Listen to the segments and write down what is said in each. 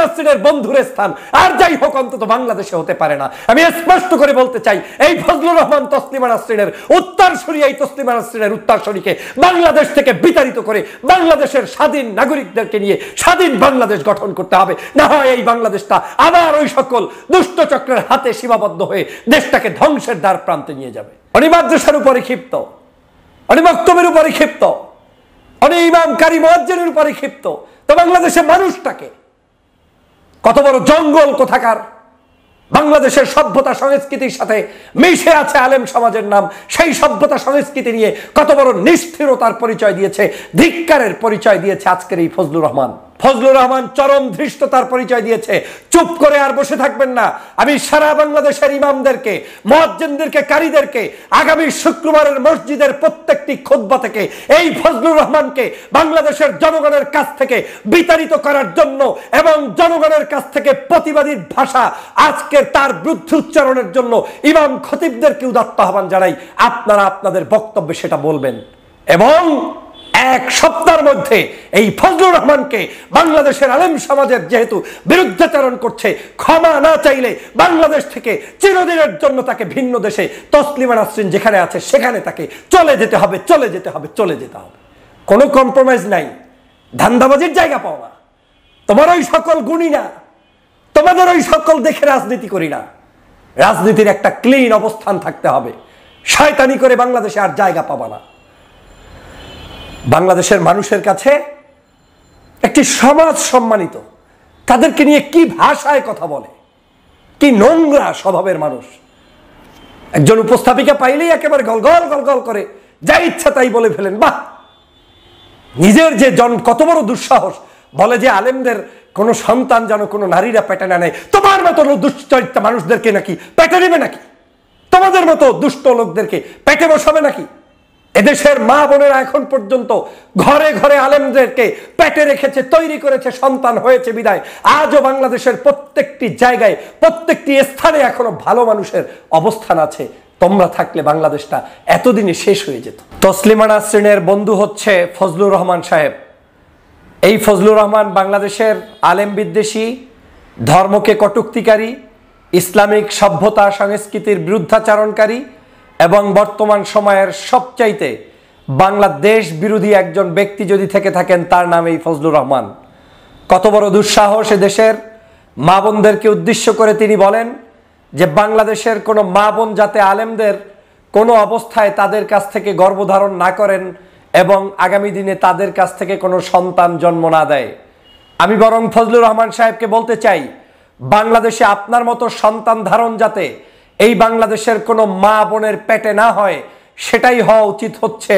নাসরিনের বন্ধুর স্থান আর যাই হোক অন্তত বাংলাদেশে হতে পারে না। আমি স্পষ্ট করে বলতে চাই, এই ফজলুর রহমান তসলিমা নাসরিনের উত্তরসূরি, এই তসলিমা নাসরিনের উত্তরসূরিকে বাংলাদেশ থেকে বিতাড়িত করে বাংলাদেশের স্বাধীন নাগরিকদেরকে নিয়ে স্বাধীন বাংলাদেশ গঠন করতে হবে। না হয় এই বাংলাদেশটা আবার ওই সকল দুষ্ট চক্রের হাতে সীমাবদ্ধ হয়ে দেশটাকে ধ্বংসের দ্বার প্রান্তে নিয়ে যাবে। উনি মাদ্রাসার উপরে ক্ষিপ্ত, উনি বক্তব্যের উপরে ক্ষিপ্ত, উনি ইমাম কারি মুয়াজ্জিনের উপরে ক্ষিপ্ত। তো বাংলাদেশের মানুষটাকে কত বড় জঙ্গল কোথাকার, বাংলাদেশের সভ্যতা সংস্কৃতির সাথে মিশে আছে আলেম সমাজের নাম, সেই সভ্যতা সংস্কৃতি নিয়ে কত বড় নিষ্ঠুরতার পরিচয় দিয়েছে, ধিক্কারের পরিচয় দিয়েছে আজকের এই ফজলুর রহমান। ফজলুর রহমান চরম ধৃষ্টতার পরিচয় দিয়েছে। চুপ করে আর বসে থাকবেন না। আমি সারা বাংলাদেশের ইমামদেরকে, মুয়াজ্জিনদেরকে, কারীদেরকে আগামী শুক্রবারের মসজিদের প্রত্যেকটি খুতবা থেকে এই ফজলুর রহমানকে বাংলাদেশের জনগণের কাছ থেকে বিতাড়িত করার জন্য এবং জনগণের কাছ থেকে প্রতিবাদী ভাষা আজকের তার বিরুদ্ধে উচ্চারণের জন্য ইমাম খতিবদেরকে উদাত্ত আহ্বান জানাই, আপনারা আপনাদের বক্তব্যে সেটা বলবেন এবং এক সপ্তাহের মধ্যে এই ফজলুর রহমানকে বাংলাদেশের আলেম সমাজের যেহেতু বিরুদ্ধাচরণ করছে, ক্ষমা না চাইলে বাংলাদেশ থেকে চিরদিনের জন্য তাকে ভিন্ন দেশে তসলিমা নাসরিন যেখানে আছে সেখানে তাকে চলে যেতে হবে, চলে যেতে হবে, চলে যেতে হবে। কোনো কম্প্রোমাইজ নাই, ধান্দাবাজির জায়গা পাও না। তোমার ওই সকল গুণী না, তোমাদের ওই সকল দেখে রাজনীতি করি না। রাজনীতির একটা ক্লিন অবস্থান থাকতে হবে। শয়তানি করে বাংলাদেশে আর জায়গা পাবা না। বাংলাদেশের মানুষের কাছে একটি সমাজ সম্মানিত, তাদেরকে নিয়ে কি ভাষায় কথা বলে, কি নোংরা স্বভাবের মানুষ। একজন উপস্থাপিকা পাইলেই একেবারে গল গল গল গল করে যা ইচ্ছা তাই বলে ফেলেন। বাহ, নিজের যে কত বড় দুঃসাহস, বলে যে আলেমদের কোনো সন্তান যেন কোনো নারীরা পেটে না নেয়। তোমার মতো দুশ্চরিত্র মানুষদেরকে নাকি পেটে নেবে নাকি? তোমাদের মতো দুষ্ট লোকদেরকে পেটে বসাবে নাকি? এদেশের মা বোনেরা এখন পর্যন্ত ঘরে ঘরে আলেমদেরকে পেটে রেখেছে, তৈরি করেছে, সন্তান হয়েছে বিদায় আজও বাংলাদেশের প্রত্যেকটি জায়গায়, প্রত্যেকটি স্থানে এখনো ভালো মানুষের অবস্থান আছে। তোমরা থাকলে বাংলাদেশটা এতদিনে শেষ হয়ে যেত। তসলিমা নাসরিনের বন্ধু হচ্ছে ফজলুর রহমান সাহেব। এই ফজলুর রহমান বাংলাদেশের আলেম বিদ্বেষী, ধর্মকে কটূক্তিকারী, ইসলামিক সভ্যতা সংস্কৃতির বিরুদ্ধাচারণকারী এবং বর্তমান সময়ের সবচাইতে বাংলাদেশ বিরোধী একজন ব্যক্তি যদি থেকে থাকেন তার নাম এই ফজলুর রহমান। কত বড় দুঃসাহস! দেশের মা বোনদেরকে উদ্দেশ্য করে তিনি বলেন যে বাংলাদেশের কোনো মা বোন যাতে আলেমদের কোনো অবস্থায় তাদের কাছ থেকে গর্ভধারণ না করেন এবং আগামী দিনে তাদের কাছ থেকে কোনো সন্তান জন্ম না দেয়। আমি বরং ফজলুর রহমান সাহেবকে বলতে চাই, বাংলাদেশে আপনার মতো সন্তান ধারণ যাতে এই বাংলাদেশের কোনো মা বোনের পেটে না হয়, সেটাই হওয়া উচিত হচ্ছে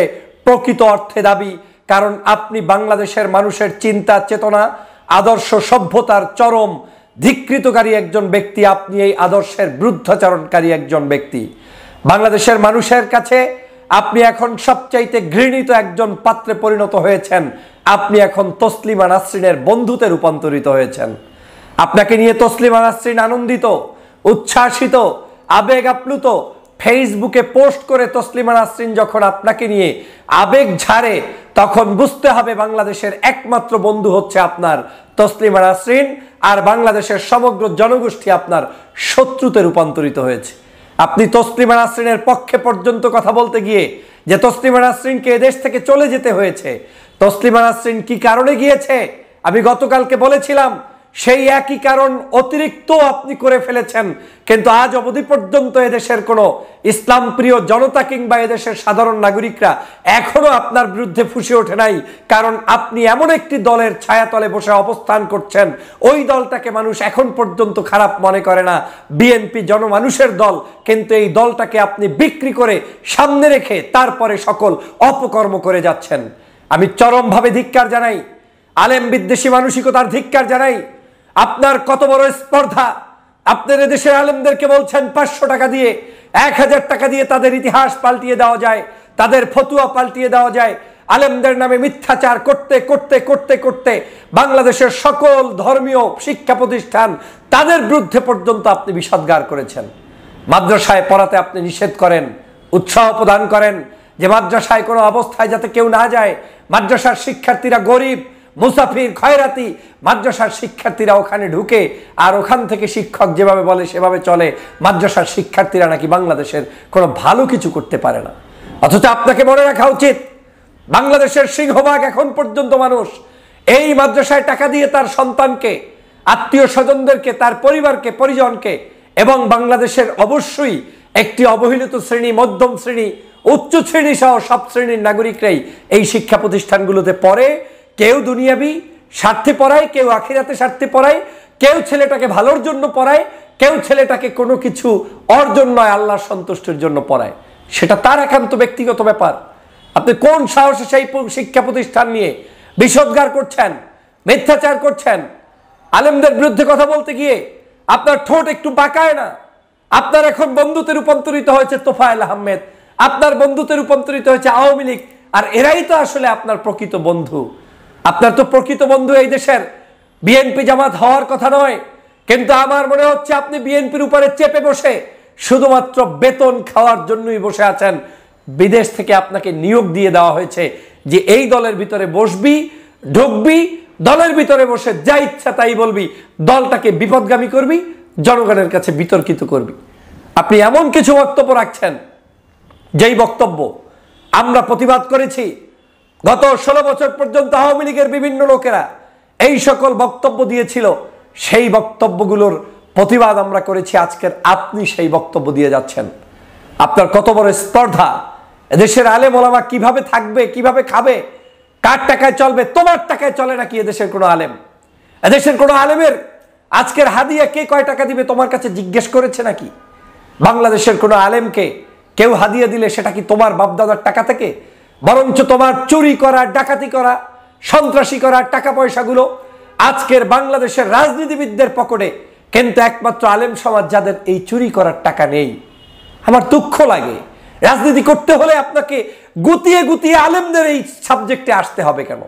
প্রকৃত অর্থে দাবি। কারণ আপনি বাংলাদেশের মানুষের চিন্তা চেতনা, আদর্শ, সভ্যতার চরম ধিক্কৃতকারী একজন ব্যক্তি। আপনি এই আদর্শের বিরুদ্ধাচরণকারী একজন ব্যক্তি। বাংলাদেশের মানুষের কাছে আপনি এখন সবচাইতে ঘৃণিত একজন পাত্রে পরিণত হয়েছেন। আপনি এখন তসলিমা নাসরিনের বন্ধুতে রূপান্তরিত হয়েছেন। আপনাকে নিয়ে তসলিমা নাসরিন আনন্দিত, উচ্ছ্বাসিত, আবেগ আপ্লুত। ফেসবুকে পোস্ট করে তসলিমা নাসরিন যখন আপনাকে নিয়ে আবেগ ঝাড়ে, তখন বুঝতে হবে বাংলাদেশের একমাত্র বন্ধু হচ্ছে আপনার তসলিমা নাসরিন, আর বাংলাদেশের সমগ্র জনগোষ্ঠী আপনার শত্রুতে রূপান্তরিত হয়েছে। আপনি তসলিমা নাসরিনের পক্ষে পর্যন্ত কথা বলতে গিয়ে যে তসলিমা নাসরিনকে এদেশ থেকে চলে যেতে হয়েছে, তসলিমা নাসরিন কি কারণে গিয়েছে আমি গতকালকে বলেছিলাম, সেই একই কারণ অতিরিক্ত আপনি করে ফেলেছেন। কিন্তু আজ অবধি পর্যন্ত এদেশের কোনো ইসলাম প্রিয় জনতা কিংবা এদেশের সাধারণ নাগরিকরা এখনো আপনার বিরুদ্ধে ফুঁসে ওঠে নাই। কারণ আপনি এমন একটি দলের ছায়াতলে বসে অবস্থান করছেন, ওই দলটাকে মানুষ এখন পর্যন্ত খারাপ মনে করে না, বিএনপি জনমানুষের দল। কিন্তু এই দলটাকে আপনি বিক্রি করে সামনে রেখে তারপরে সকল অপকর্ম করে যাচ্ছেন। আমি চরমভাবে ধিক্কার জানাই, আলেম বিদ্বেষী মানসিকতার ধিক্কার জানাই। আপনার কত বড় স্পর্ধা! আপনার দেশের আলেমদেরকে বলছেন 500 টাকা দিয়ে, 1000 টাকা দিয়ে তাদের ইতিহাস পাল্টিয়ে দেওয়া যায়, তাদের ফতুয়া পাল্টিয়ে দেওয়া যায়। আলেমদের নামে মিথ্যাচার করতে করতে করতে করতে বাংলাদেশের সকল ধর্মীয় শিক্ষা প্রতিষ্ঠান, তাদের বিরুদ্ধে পর্যন্ত আপনি বিষোদ্গার করেছেন। মাদ্রাসায় পড়াতে আপনি নিষেধ করেন, উৎসাহ প্রদান করেন যে মাদ্রাসায় কোনো অবস্থায় যাতে কেউ না যায়। মাদ্রাসার শিক্ষার্থীরা গরিব, মুসাফির খয়রাতি মাদ্রাসার শিক্ষার্থীরা ওখানে ঢুকে আর ওখান থেকে শিক্ষক যেভাবে বলে সেভাবে চলে, মাদ্রাসার শিক্ষার্থীরা নাকি বাংলাদেশের কোনো ভালো কিছু করতে পারে না। অথচ আপনাকে মনে রাখা উচিত, বাংলাদেশের সিংহভাগ এখন পর্যন্ত মানুষ এই মাদ্রাসায় টাকা দিয়ে তার সন্তানকে, আত্মীয় স্বজনদেরকে, তার পরিবারকে, পরিজনকে এবং বাংলাদেশের অবশ্যই একটি অবহেলিত শ্রেণী, মধ্যম শ্রেণী, উচ্চ শ্রেণী সহ সব শ্রেণীর নাগরিকরাই এই শিক্ষা প্রতিষ্ঠানগুলোতে পড়ে। কেউ দুনিয়াবি স্বার্থে পড়ায়, কেউ আখিরাতে স্বার্থে পড়ায়, কেউ ছেলেটাকে ভালোর জন্য পড়ায়, কেউ ছেলেটাকে কোনো কিছু অর্জন নয় আল্লাহর সন্তুষ্টির জন্য পড়ায়। সেটা তার একান্ত ব্যক্তিগত ব্যাপার। আপনি কোন সাহসে সেই শিক্ষা প্রতিষ্ঠান নিয়ে বিষোদ্গার করছেন, মিথ্যাচার করছেন? আলেমদের বিরুদ্ধে কথা বলতে গিয়ে আপনার ঠোঁট একটু বাঁকায় না? আপনার এখন বন্ধুতে রূপান্তরিত হয়েছে তোফায়েল আহমেদ, আপনার বন্ধুতে রূপান্তরিত হয়েছে আওয়ামী লীগ, আর এরাই তো আসলে আপনার প্রকৃত বন্ধু। আপনার তো প্রকৃত বন্ধু এই দেশের বিএনপি জামাত হওয়ার কথা নয়, কিন্তু আমার মনে হচ্ছে আপনি বিএনপির উপরে চেপে বসে শুধুমাত্র বেতন খাওয়ার জন্যই বসে আছেন। বিদেশ থেকে আপনাকে নিয়োগ দিয়ে দেওয়া হয়েছে যে এই দলের ভিতরে বসবি, ঢুকবি, দলের ভিতরে বসে যা ইচ্ছা তাই বলবি, দলটাকে বিপদগামী করবি, জনগণের কাছে বিতর্কিত করবি। আপনি এমন কিছু বক্তব্য রাখছেন যেই বক্তব্য আমরা প্রতিবাদ করেছি। গত 16 বছর পর্যন্ত আওয়ামী লীগের বিভিন্ন লোকেরা এই সকল বক্তব্য দিয়েছিল, সেই বক্তব্যগুলোর প্রতিবাদ আমরা করেছি। আজকের আপনি সেই বক্তব্য দিয়ে যাচ্ছেন। আপনার কত বড় স্পর্ধা! এদেশের আলেম ওলামা কিভাবে থাকবে, কিভাবে খাবে, কার টাকায় চলবে? তোমার টাকায় চলে নাকি এদেশের কোনো আলেম? এদেশের কোনো আলেমের আজকের হাদিয়া কে কয় টাকা দিবে তোমার কাছে জিজ্ঞেস করেছে নাকি? বাংলাদেশের কোনো আলেমকে কেউ হাদিয়া দিলে সেটা কি তোমার বাপদাদার টাকা থেকে? বরঞ্চ তোমার চুরি করা, ডাকাতি করা, সন্ত্রাসী করা টাকা পয়সাগুলো আজকের বাংলাদেশের রাজনীতিবিদদের পকেটে, কিন্তু একমাত্র আলেম সমাজ যাদের এই চুরি করার টাকা নেই। আমার দুঃখ লাগে, রাজনীতি করতে হলে আপনাকে গুতিয়ে গুতিয়ে আলেমদের এই সাবজেক্টে আসতে হবে কেন?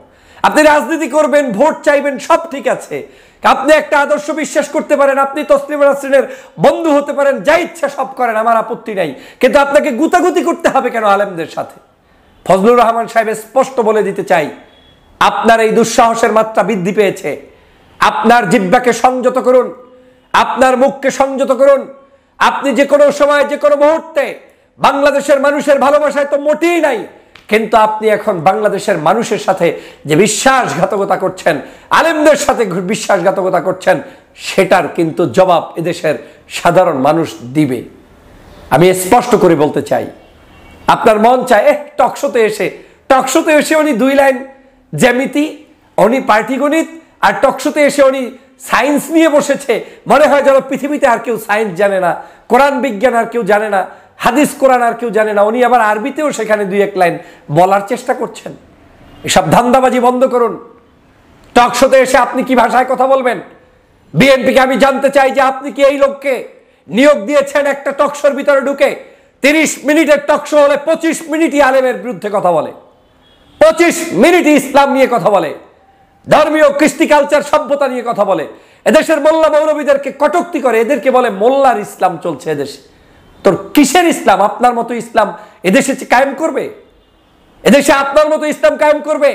আপনি রাজনীতি করবেন, ভোট চাইবেন, সব ঠিক আছে। আপনি একটা আদর্শ বিশ্বাস করতে পারেন, আপনি তসলিমা নাসরিনের বন্ধু হতে পারেন, যা ইচ্ছা সব করেন, আমার আপত্তি নাই, কিন্তু আপনাকে গুতাগুতি করতে হবে কেন আলেমদের সাথে? ফজলুর রহমান সাহেব স্পষ্ট বলে দিতে চাই, আপনার এই দুঃসাহসের মাত্রা বৃদ্ধি পেয়েছে। আপনার জিহ্বাকে সংযত করুন, আপনার মুখকে সংযত করুন। আপনি যে কোনো সময়, যে কোনো মুহূর্তে বাংলাদেশের মানুষের ভালোবাসায় তো মোটেই নাই, কিন্তু আপনি এখন বাংলাদেশের মানুষের সাথে যে বিশ্বাসঘাতকতা করছেন, আলেমদের সাথে বিশ্বাসঘাতকতা করছেন, সেটার কিন্তু জবাব এদেশের সাধারণ মানুষ দিবে। আমি স্পষ্ট করে বলতে চাই, আপনার মন চায় টকশোতে এসে উনি 2 লাইন জ্যামিতি, উনি পাটিগণিত, আর টকশোতে এসে উনি সায়েন্স নিয়ে বসেছে। মনে হয় যেন পৃথিবীতে আর কেউ সায়েন্স জানে না, কোরআন বিজ্ঞান আর কেউ জানে না, হাদিস কোরআন আর কেউ জানে না। উনি আবার আরবিতেও সেখানে 2-1 লাইন বলার চেষ্টা করছেন। এসব ধান্দাবাজি বন্ধ করুন। টকশোতে এসে আপনি কি ভাষায় কথা বলবেন? বিএনপিকে আমি জানতে চাই যে আপনি কি এই লোককে নিয়োগ দিয়েছেন একটা টকশোর ভিতরে ঢুকে? 30 মিনিটের টকশো হলে 25 মিনিটই আলেমের বিরুদ্ধে কথা বলে, 25 মিনিটই ইসলাম নিয়ে কথা বলে, ধর্মীয় কৃষ্টি কালচার সভ্যতা নিয়ে কথা বলে, এদেশের মোল্লা মৌলবীদেরকে কটূক্তি করে, এদেরকে বলে মোল্লার ইসলাম চলছে এদেশে। তোর কিসের ইসলাম? আপনার মতো ইসলাম এদেশে কায়েম করবে? এদেশে আপনার মতো ইসলাম কায়েম করবে?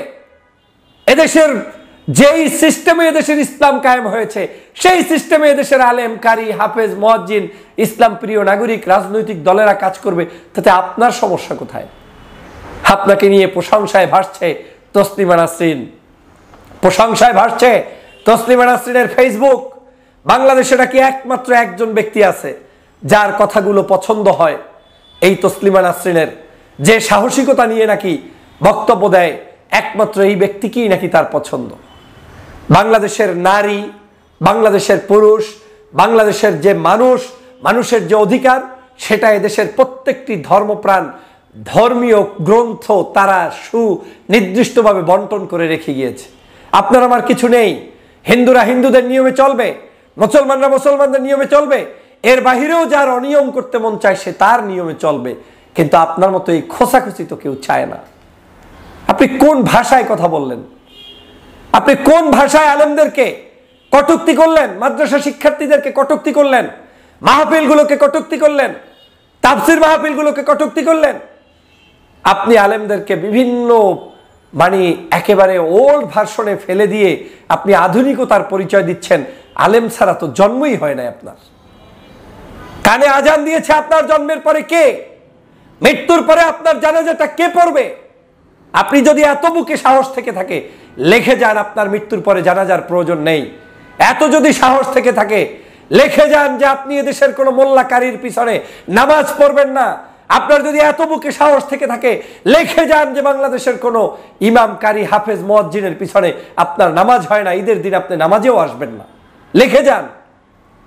এদেশের যেই সিস্টেমে এদেশের ইসলাম কায়েম হয়েছে, সেই সিস্টেমে এদেশের আলেম, কারি, হাফেজ, মুয়াজ্জিন, ইসলাম প্রিয় নাগরিক, রাজনৈতিক দলেরা কাজ করবে। তাতে আপনার সমস্যা কোথায়? আপনাকে নিয়ে প্রশংসায় ভাসছে তসলিমা নাসরিন, প্রশংসায় ভাসছে তসলিমা নাসরিনের ফেসবুক। বাংলাদেশে নাকি একমাত্র একজন ব্যক্তি আছে যার কথাগুলো পছন্দ হয়, এই তসলিমা নাসরিনের। যে সাহসিকতা নিয়ে নাকি বক্তব্য দেয়, একমাত্র এই ব্যক্তিকেই নাকি তার পছন্দ। বাংলাদেশের নারী, বাংলাদেশের পুরুষ, বাংলাদেশের যে মানুষের যে অধিকার, সেটা এদেশের প্রত্যেকটি ধর্মপ্রাণ ধর্মীয় গ্রন্থ তারা সুনির্দিষ্টভাবে বন্টন করে রেখে গিয়েছে। আপনার আমার কিছু নেই। হিন্দুরা হিন্দুদের নিয়মে চলবে, মুসলমানরা মুসলমানদের নিয়মে চলবে, এর বাহিরেও যার অনিয়ম করতে মন চায় সে তার নিয়মে চলবে। কিন্তু আপনার মতো এই খোসাখুচি তো কেউ চায় না। আপনি কোন ভাষায় কথা বললেন? আপনি কোন ভাষায় আলেমদেরকে কটূক্তি করলেন? মাদ্রাসা শিক্ষার্থীদেরকে কটূক্তি করলেন, মাহফিলগুলোকে কটূক্তি করলেন, তাফসির মাহফিলগুলোকে কটূক্তি করলেন। আপনি আলেমদেরকে বিভিন্ন মানে একেবারে ওল্ড ভার্সনে ফেলে দিয়ে আপনি আধুনিকতার পরিচয় দিচ্ছেন। আলেম ছাড়া তো জন্মই হয় না আপনার। কানে আজান দিয়েছে আপনার জন্মের পরে কে? মৃত্যুর পরে আপনার জানাজাটা কে পড়বে? আপনি যদি এত বুকে সাহস থেকে থাকে লিখে যান আপনার মৃত্যুর পরে জানাজার প্রয়োজন নেই। এত যদি সাহস থেকে থাকে লিখে যান যে আপনি এদেশের কোনো মোল্লাকারীর পিছনে নামাজ পড়বেন না। আপনার যদি এত বুকে সাহস থেকে থাকে লিখে যান যে বাংলাদেশের কোনো ইমাম, কারি, হাফেজ, মুয়াজ্জিনের পিছনে আপনার নামাজ হয় না, ঈদের দিন আপনি নামাজেও আসবেন না, লিখে যান।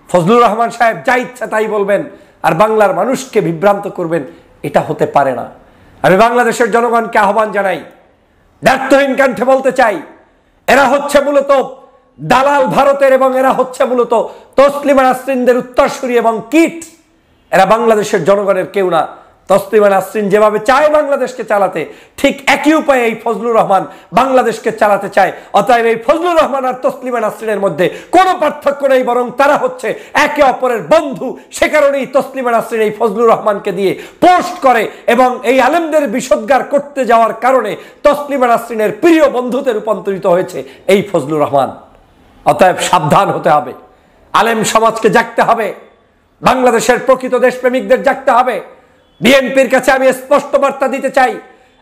ফজলুর রহমান সাহেব যা ইচ্ছা তাই বলবেন আর বাংলার মানুষকে বিভ্রান্ত করবেন, এটা হতে পারে না। আমি বাংলাদেশের জনগণকে আহ্বান জানাই, ব্যর্থহীন কণ্ঠে বলতে চাই, এরা হচ্ছে মূলত দালাল ভারতের এবং এরা হচ্ছে মূলত তসলিমা নাসরিনদের উত্তরসূরি এবং কিট। এরা বাংলাদেশের জনগণের কেউ না। তসলিমা নাসরিন যেভাবে চায় বাংলাদেশকে চালাতে, ঠিক একই উপায়ে এই ফজলুর রহমান বাংলাদেশকে চালাতে চায়। অতএব এই ফজলুর রহমান আর তসলিমা নাসরিনের মধ্যে কোনো পার্থক্য নেই, বরং তারা হচ্ছে একে অপরের বন্ধু। সে কারণেই তসলিমা নাসরিন এই ফজলুর রহমানকে দিয়ে পোস্ট করে এবং এই আলেমদের বিষোদ্গার করতে যাওয়ার কারণে তসলিমা নাসরিনের প্রিয় বন্ধুতে রূপান্তরিত হয়েছে এই ফজলুর রহমান। অতএব সাবধান হতে হবে, আলেম সমাজকে জাগতে হবে, বাংলাদেশের প্রকৃত দেশপ্রেমিকদের জাগতে হবে। বিএনপির কাছে আমি স্পষ্ট বার্তা দিতে চাই,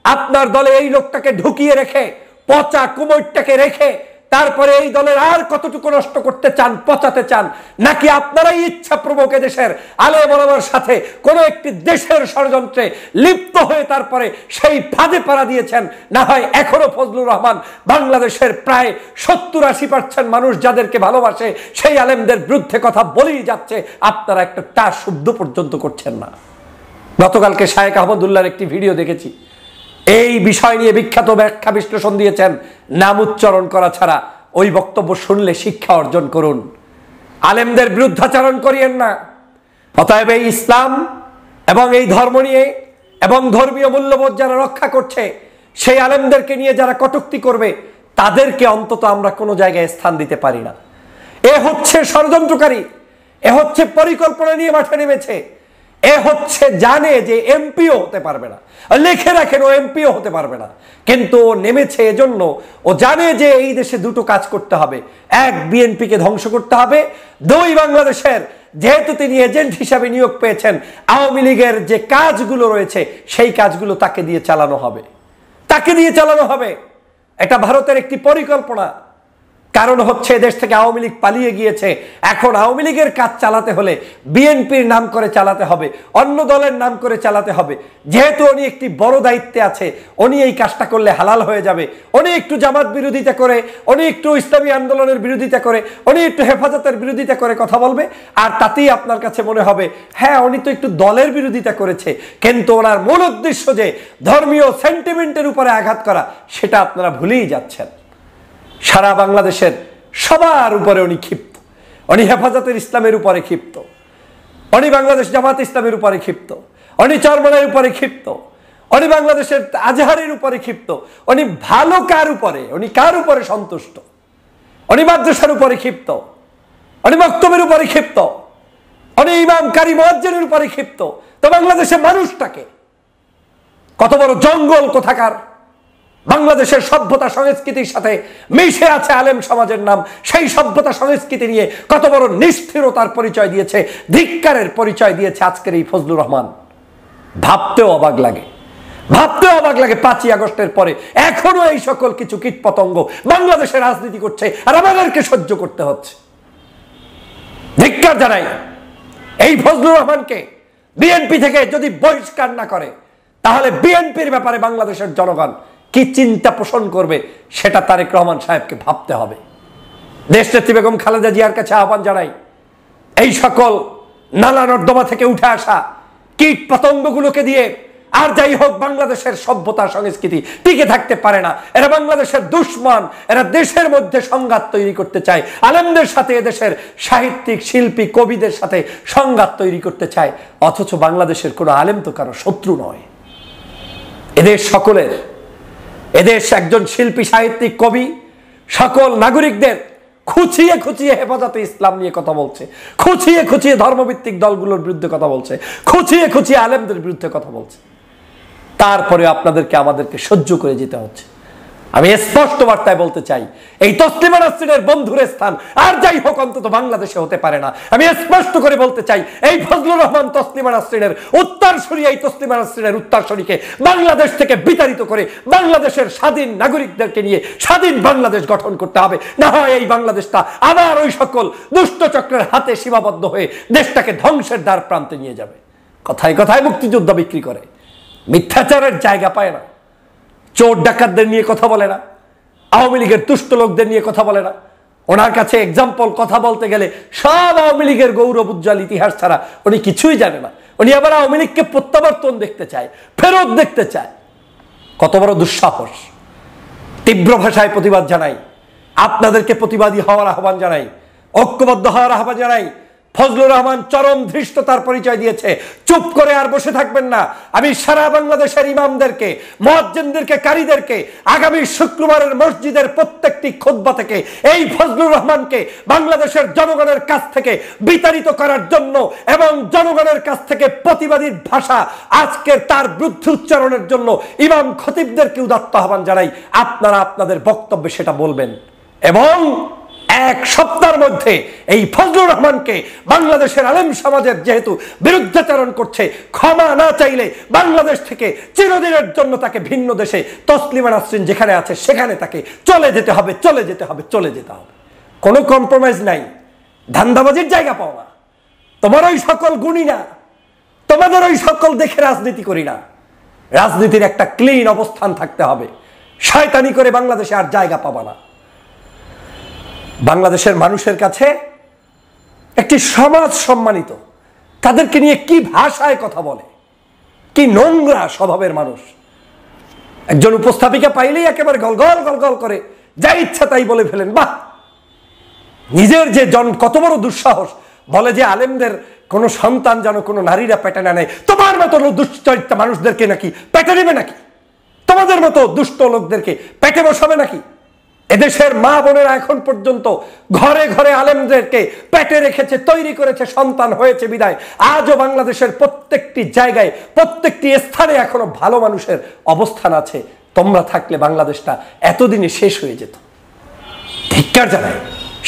আপনার দলে এই লোকটাকে ঢুকিয়ে রেখে, পচা কুমোরটাকে রেখে তারপরে এই দলের আর কতটুকু নষ্ট করতে চান, পচাতে চান, নাকি আপনারাই ইচ্ছাপ্রবক দেশের আলেম ওলামার সাথে কোন একটি দেশের ষড়যন্ত্রে লিপ্ত হয়ে তারপরে সেই ফাঁদে পাড়া দিয়েছেন? না হয় এখনো ফজলুর রহমান বাংলাদেশের প্রায় 70-80% মানুষ যাদেরকে ভালোবাসে সেই আলেমদের বিরুদ্ধে কথা বলেই যাচ্ছে, আপনারা একটা তার শব্দ পর্যন্ত করছেন না। গতকালকে শায়েখ আহমদুল্লাহর একটি ভিডিও দেখেছি, এই বিষয় নিয়ে বিখ্যাত ব্যাখ্যা বিশ্লেষণ দিয়েছেন। নাম উচ্চারণ করা ছাড়া ওই বক্তব্য শুনলে শিক্ষা অর্জন করুন, আলেমদের বিরুদ্ধাচরণ করিয়েন না। অতএব এই ইসলাম এবং এই ধর্ম নিয়ে এবং ধর্মীয় মূল্যবোধ যারা রক্ষা করছে, সেই আলেমদেরকে নিয়ে যারা কটূক্তি করবে, তাদেরকে অন্তত আমরা কোনো জায়গায় স্থান দিতে পারি না। এ হচ্ছে ষড়যন্ত্রকারী, এ হচ্ছে পরিকল্পনা নিয়ে মাঠে নেমেছে, এ হচ্ছে জানে যে এমপিও হতে পারবে না, লিখে রাখেন ও এমপিও হতে পারবে না, কিন্তু ও নেমেছে এজন্য ও জানে যে এই দেশে দুটো কাজ করতে হবে। এক, বিএনপিকে ধ্বংস করতে হবে। দুই, বাংলাদেশের যেহেতু তিনি এজেন্ট হিসাবে নিয়োগ পেয়েছেন, আওয়ামী লীগের যে কাজগুলো রয়েছে সেই কাজগুলো তাকে দিয়ে চালানো হবে, তাকে দিয়ে চালানো হবে। এটা ভারতের একটি পরিকল্পনা। কারণ হচ্ছে দেশ থেকে আওয়ামী লীগ পালিয়ে গিয়েছে, এখন আওয়ামী লীগের কাজ চালাতে হলে বিএনপির নাম করে চালাতে হবে, অন্য দলের নাম করে চালাতে হবে। যেহেতু উনি একটি বড় দায়িত্বে আছে, উনি এই কাজটা করলে হালাল হয়ে যাবে। উনি একটু জামাত বিরোধিতা করে, উনি একটু ইসলামী আন্দোলনের বিরোধিতা করে, উনি একটু হেফাজতের বিরোধিতা করে কথা বলবে, আর তাতেই আপনার কাছে মনে হবে হ্যাঁ উনি তো একটু দলের বিরোধিতা করেছে, কিন্তু ওনার মূল উদ্দেশ্য যে ধর্মীয় সেন্টিমেন্টের উপরে আঘাত করা, সেটা আপনারা ভুলেই যাচ্ছেন। সারা বাংলাদেশের সবার উপরে উনি ক্ষিপ্ত, উনি হেফাজতের ইসলামের উপরে ক্ষিপ্ত, উনি বাংলাদেশ জামাত ইসলামের উপরে ক্ষিপ্ত, উনি চরমনের উপরে ক্ষিপ্ত, উনি বাংলাদেশের আজহারের উপরে ক্ষিপ্ত। উনি ভালো কার উপরে, উনি কার উপরে সন্তুষ্ট? উনি মাদ্রাসার উপরে ক্ষিপ্ত, উনি মক্তবের উপরে ক্ষিপ্ত, উনি ইমাম, কারি, মুয়াজ্জিনের উপরে ক্ষিপ্ত। তো বাংলাদেশের মানুষটাকে কত বড় জঙ্গল কোথাকার! বাংলাদেশের সভ্যতা সংস্কৃতির সাথে মিশে আছে আলেম সমাজের নাম, সেই সভ্যতা সংস্কৃতি নিয়ে কত বড় নিষ্ঠুরতার পরিচয় দিয়েছে, ধিক্কারের পরিচয় দিয়েছে আজকের এই ফজলুর রহমান। ভাবতেও অবাক লাগে, ভাবতেও অবাক লাগে 5ই আগস্টের পরে এখনো এই সকল কিছু কীটপতঙ্গ বাংলাদেশে রাজনীতি করছে আর আমাদেরকে সহ্য করতে হচ্ছে। ধিক্কার জানাই এই ফজলুর রহমানকে। বিএনপি থেকে যদি বহিষ্কার না করে, তাহলে বিএনপির ব্যাপারে বাংলাদেশের জনগণ কি চিন্তা পোষণ করবে সেটা তারেক রহমান সাহেবকে ভাবতে হবে। দেশনেত্রী বেগম খালেদা জিয়ার কাছে আহ্বান জানাই, এই সকল নালা নর্দমা থেকে উঠে আসা কীট পতঙ্গগুলোকে দিয়ে আর যাই হোক বাংলাদেশের সভ্যতা সংস্কৃতি টিকে থাকতে পারে না। এরা বাংলাদেশের দুশ্মন, এরা দেশের মধ্যে সংঘাত তৈরি করতে চায়, আলেমদের সাথে এদেশের সাহিত্যিক, শিল্পী, কবিদের সাথে সংঘাত তৈরি করতে চায়। অথচ বাংলাদেশের কোনো আলেম তো কারো শত্রু নয়, এদের সকলের। এদেশ একজন শিল্পী, সাহিত্যিক, কবি সকল নাগরিকদের খুঁচিয়ে খুঁচিয়ে হেফাজতে ইসলাম নিয়ে কথা বলছে, খুঁচিয়ে খুঁচিয়ে ধর্মভিত্তিক দলগুলোর বিরুদ্ধে কথা বলছে, খুঁচিয়ে খুঁচিয়ে আলেমদের বিরুদ্ধে কথা বলছে। তারপরে আপনাদেরকে আমাদেরকে সহ্য করে যেতে হচ্ছে। আমি স্পষ্ট বার্তায় বলতে চাই, এই তসলিমা নাসরিনের বন্ধুর স্থান আর যাই হোক অন্তত বাংলাদেশে হতে পারে না। আমি স্পষ্ট করে বলতে চাই, এই ফজলুর রহমান তসলিমা নাসরিনের উত্তরসূরি, এই তসলিমা নাসরিনের উত্তরসূরিকে বাংলাদেশ থেকে বিতাড়িত করে বাংলাদেশের স্বাধীন নাগরিকদেরকে নিয়ে স্বাধীন বাংলাদেশ গঠন করতে হবে। না হয় এই বাংলাদেশটা আবার ওই সকল দুষ্ট চক্রের হাতে সীমাবদ্ধ হয়ে দেশটাকে ধ্বংসের দ্বার প্রান্তে নিয়ে যাবে। কথায় কথায় মুক্তিযুদ্ধ বিক্রি করে, মিথ্যাচারের জায়গা পায় না, চোর ডাকাতদের নিয়ে কথা বলে না, আওয়ামী লীগের দুষ্ট লোকদের নিয়ে কথা বলে না। ওনার কাছে এক্সাম্পল কথা বলতে গেলে সব আওয়ামী লীগের গৌরব উজ্জ্বল ইতিহাস ছাড়া উনি কিছুই জানে না। উনি আবার আওয়ামী লীগকে প্রত্যাবর্তন দেখতে চায়, ফেরত দেখতে চায়। কত বড় দুঃসাহস! তীব্র ভাষায় প্রতিবাদ জানাই, আপনাদেরকে প্রতিবাদী হওয়ার আহ্বান জানাই, ঐক্যবদ্ধ হওয়ার আহ্বান জানাই। ফজলুর রহমান চরম ধৃষ্টতার পরিচয় দিয়েছে, চুপ করে আর বসে থাকবেন না। আমি সারা বাংলাদেশের ইমামদেরকে, মুয়াজ্জিনদেরকে, কারীদেরকে আগামী শুক্রবারের মসজিদের প্রত্যেকটি খুতবা থেকে এই ফজলুর রহমানকে বাংলাদেশের জনগণের কাছ থেকে বিতাড়িত করার জন্য এবং জনগণের কাছ থেকে প্রতিবাদীর ভাষা আজকের তার বিরুদ্ধে উচ্চারণের জন্য ইমাম খতিবদেরকে উদাত্ত আহ্বান জানাই। আপনারা আপনাদের বক্তব্যে সেটা বলবেন এবং এক সপ্তাহের মধ্যে এই ফজলুর রহমানকে বাংলাদেশের আলেম সমাজের যেহেতু বিরুদ্ধাচরণ করছে, ক্ষমা না চাইলে বাংলাদেশ থেকে চিরদিনের জন্য তাকে ভিন্ন দেশে, তসলিমা নাসরিন যেখানে আছে সেখানে তাকে চলে যেতে হবে, চলে যেতে হবে, চলে যেতে হবে। কোনো কম্প্রোমাইজ নাই, ধান্দাবাজির জায়গা পাও না। তোমার ওই সকল গুণী না, তোমাদের ওই সকল দেখে রাজনীতি করি না। রাজনীতির একটা ক্লিন অবস্থান থাকতে হবে। শয়তানি করে বাংলাদেশে আর জায়গা পাবা না। বাংলাদেশের মানুষের কাছে একটি সমাজ সম্মানিত, তাদেরকে নিয়ে কি ভাষায় কথা বলে, কি নোংরা স্বভাবের মানুষ। একজন উপস্থাপিকা পাইলেই একেবারে গলগল গলগল করে যা ইচ্ছা তাই বলে ফেলেন। বাহ, নিজের যে কত বড় দুঃসাহস! বলে যে আলেমদের কোনো সন্তান যেন কোনো নারীরা পেটে না নেয়। তোমার মতো দুশ্চরিত্র মানুষদেরকে নাকি পেটে নেবে নাকি? তোমাদের মতো দুষ্ট লোকদেরকে পেটে বসাবে নাকি? এদেশের মা বোনেরা এখন পর্যন্ত ঘরে ঘরে আলেমদেরকে পেটে রেখেছে, তৈরি করেছে, সন্তান হয়েছে বিদায় আজও বাংলাদেশের প্রত্যেকটি জায়গায়, প্রত্যেকটি স্থানে এখনো ভালো মানুষের অবস্থান আছে। তোমরা থাকলে বাংলাদেশটা এতদিনে শেষ হয়ে যেত। ধিক্কার জানাই,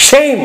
শেম।